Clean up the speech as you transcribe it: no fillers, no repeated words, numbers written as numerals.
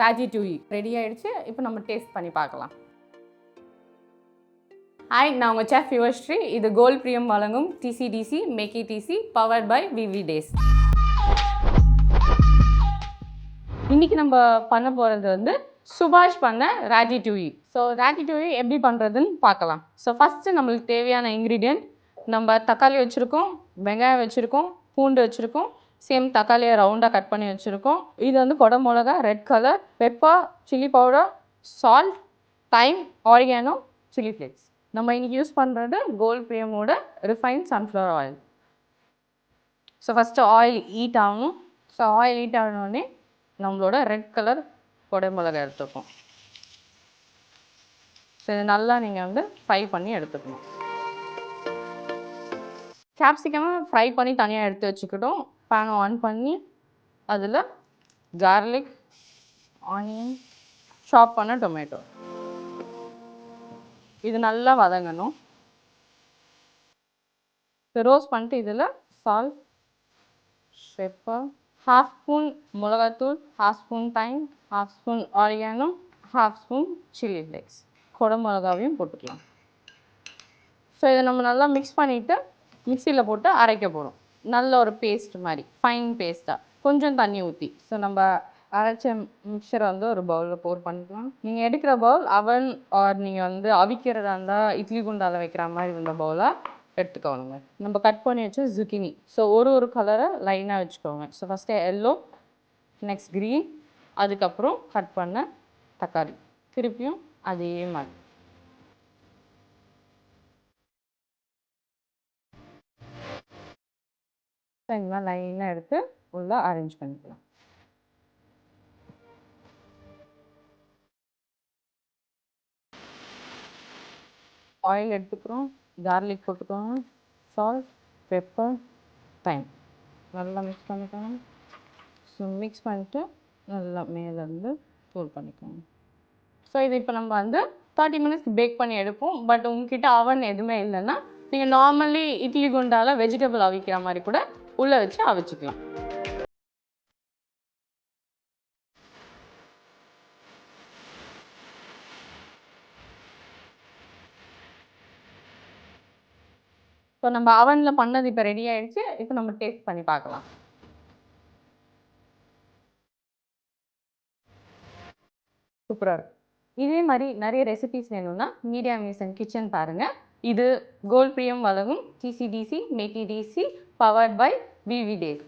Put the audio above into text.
Raji Dewey ready ஆயிடுச்சு. இப்போ நம்ம டேஸ்ட் பண்ணி பார்க்கலாம். ஹாய், நான் உங்கள் செஃப் யுவஸ்ரீ. இது கோல்ட் பிரியம் வழங்கும் டிசிடிசி மேக்கி டிசி பவர்ட் பை விவி டேஸ். இன்னைக்கு நம்ம பண்ண போகிறது வந்து சுபாஷ் பண்ண ராஜி டூயி. ஸோ ராஜி டூயி எப்படி பண்ணுறதுன்னு பார்க்கலாம். ஸோ ஃபஸ்ட்டு நம்மளுக்கு தேவையான இன்க்ரீடியன்ட், நம்ம தக்காளி வச்சுருக்கோம், வெங்காயம் வச்சுருக்கோம், பூண்டு வச்சுருக்கோம், சேம் தக்காளியை ரவுண்டாக கட் பண்ணி வச்சுருக்கோம். இது வந்து கொடை மிளகா, red colour, pepper, chilli powder, salt, thyme, oregano, chilli flakes. நம்ம இன்றைக்கி யூஸ் பண்ணுறது gold Priyam refined sunflower oil. So first oil heat ஆகணும். ஸோ ஆயில் ஹீட் ஆகணுன்னே நம்மளோட ரெட் கலர் கொடை மிளகா எடுத்துப்போம். ஸோ இது நல்லா நீங்கள் வந்து ஃப்ரை பண்ணி எடுத்துக்கணும். கேப்சிகம் ஃப்ரை பண்ணி தனியாக எடுத்து வச்சுக்கிட்டோம். பேனை ஆன் பண்ணி அதில் கார்லிக், ஆனியன், சாப் பண்ண டொமேட்டோ இது நல்லா வதங்கணும். ரோஸ்ட் பண்ணிட்டு இதில் சால்ட், பெப்பர், ½ ஸ்பூன் மிளகாத்தூள், ½ spoon thyme, ½ spoon oregano, ½ spoon chilli flakes, கொடை மிளகாவையும் போட்டுக்கலாம். ஸோ இதை நம்ம நல்லா மிக்ஸ் பண்ணிவிட்டு மிக்சியில் போட்டு அரைக்க போகிறோம். நல்ல ஒரு பேஸ்ட் மாதிரி, ஃபைன் பேஸ்ட்டாக, கொஞ்சம் தண்ணி ஊற்றி. ஸோ நம்ம அரைச்ச மிக்சரை வந்து ஒரு பவுலில் போர் பண்ணிக்கலாம். நீங்கள் எடுக்கிற பவுல் அவன் ஆர் நீங்கள் வந்து அவிக்கிறதா இருந்தால் இட்லி குண்டால் வைக்கிற மாதிரி இருந்த பவுலாக எடுத்துக்கோங்க. நம்ம கட் பண்ணி வச்ச ஜுக்கினி. ஸோ ஒரு கலரை லைனாக வச்சுக்கோங்க. So first yellow, next green, அதுக்கப்புறம் கட் பண்ண தக்காளி, திருப்பியும் அதே மாதிரி. இந்த மாதிரி லைனாக எடுத்து உள்ளே அரேஞ்ச் பண்ணிக்கலாம். ஆயில் எடுத்துக்கிறோம், கார்லிக் போட்டுக்கோங்க, சால்ட், பெப்பர், தைம் நல்லா மிக்ஸ் பண்ணிக்கோங்க. ஸோ மிக்ஸ் பண்ணிட்டு நல்லா மேலேருந்து தூள் பண்ணிக்கோங்க. ஸோ இது இப்போ நம்ம வந்து 30 மினிட்ஸ் பேக் பண்ணி எடுப்போம். பட் உங்ககிட்ட அவன் எதுவுமே இல்லைன்னா நீங்கள் நார்மலி இட்லி குண்டால் வெஜிடபிள் அவிக்கிற மாதிரி கூட உள்ளே வச்சு அவிச்சிக்கலாம். ஸோ நம்ம அவனில் பண்ணது இப்போ ரெடி ஆகிடுச்சு. இப்போ நம்ம டேஸ்ட் பண்ணி பார்க்கலாம். சூப்பராக இருக்குது. இதே மாதிரி நிறைய ரெசிபிஸ் வேணும்னா மீடியா மியூசன் கிச்சன் பாருங்கள். இது கோல்ட் பிரியம் வழங்கும் டிசிடிசி மேக்கி டிசி பவர்ட் பை விவி டேஸ்.